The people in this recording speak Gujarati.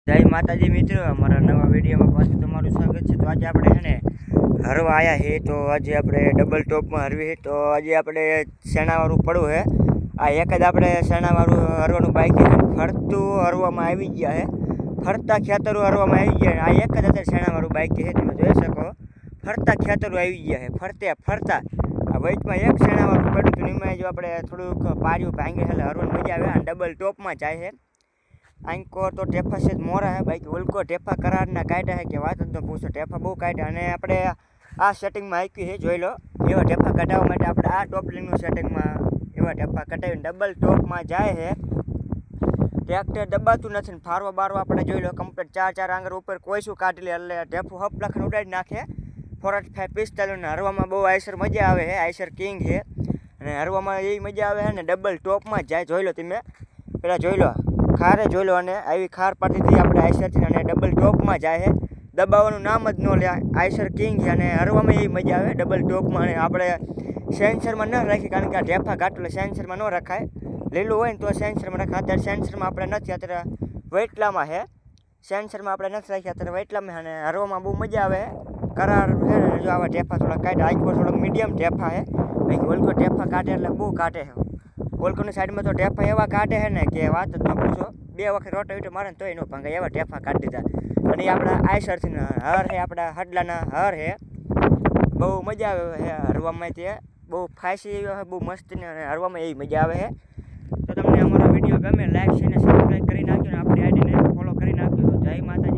જય માતાજી મિત્રો, અમારા નવા વિડીયોમાં પાછું તમારું સ્વાગત છે। તો આજે આપણે છે ને હરવા આવ્યા છે। તો આજે આપણે ડબલ ટોપમાં હરવી છે। તો આજે આપણે શેણાવાળું પડવું છે। આ એક જ આપણે શેણાવાળું હરવાનું બાઈક છે, ફરતું હરવામાં આવી ગયા છે, ફરતા ખેતરો હરવામાં આવી ગયા। આ એક જ અત્યારે શેણાવાળું બાઈક છે, તમે જોઈ શકો ફરતા ખેતરો આવી ગયા છે, ફરતે ફરતા આ વચમાં એક શેણાવાળું પડ્યું હતું, એમાં જો આપણે થોડુંક પાર્યું ભાંગે એટલે હરવાની મજા આવે। આ ડબલ ટોપમાં જાય છે। આંકો તો ટેફા છે મોરા है, बाकी उल्को टेफा करारना काटा है कि बात तो पूछो टेफा बहु काटा। અને આપણે આ સેટિંગમાં આપ્યું છે, જોઈ લો એવા ટેફા કટાવવા માટે આપણે આ ટોપલિંગનું સેટિંગમાં એવા ટેફા કટાવીને ડબલ ટોપમાં જાય છે। ટ્રેક્ટર દબાતું નથી ને ફારવા બારવા આપણે જોઈ લો કમ્પ્લીટ ચાર આંગર ઉપર કોઈ શું કાઢી લે એટલે ટેફું હપ લખન ઉડાડી નાખે। 45 ને હરવામાં બહુ આઈસર મજા આવે છે, આઈસર કિંગ છે અને હરવામાં એવી મજા આવે છે ને ડબલ ટોપમાં જાય। જોઈ લો તમે પેલા જોઈ લો ખારે જોઈ લો, અને આવી ખાર પાડી હતી આપણે આઈસરથી અને ડબલ ટોપમાં જાય છે, દબાવવાનું નામ જ ન લે, આઈસર કિંગ છે અને હરવામાં એવી મજા આવે ડબલ ટોપમાં। અને આપણે સેન્સરમાં ન રાખીએ કારણ કે આ ઢેફા ઘાટું એટલે સેન્સરમાં ન રખાય, લીલું હોય ને તો સેન્સરમાં રખાય। અત્યારે સેન્સરમાં આપણે નથી, અત્યારે વેટલામાં છે, સેન્સરમાં આપણે નથી રાખ્યા, અત્યારે વેટલામાં અને હરવામાં બહુ મજા આવે। કરાર છે ને જો આવા ઢેફા થોડા કાઢે, આંખો થોડોક મીડિયમ ઢેફા છે, બાકી ઓલકો ઢેફા કાઢે એટલે બહુ કાઢે છે। ઓલકોની સાઈડમાં તો ઢેફા એવા કાઢે છે ને કે વાત જ ન પૂછો, 2 વખત રોટાવેટર મારે ને તોય ન ભાંગે એવા ઢેફા કાઢી દીધા। અને એ આપણા આઈસરથી હર છે, આપણા હડલાના હર છે, બહુ મજા આવે છે હરવામાં, તે બહુ ફાંસી એવી છે, બહુ મસ્તી અને હરવામાં એવી મજા આવે છે। તો તમને અમારો વિડીયો ગમે લાઈક છે ને સબસ્ક્રાઈબ કરી નાખજો ને આપણી આઈડીને ફોલો કરી નાખજો। તો જય માતાજી।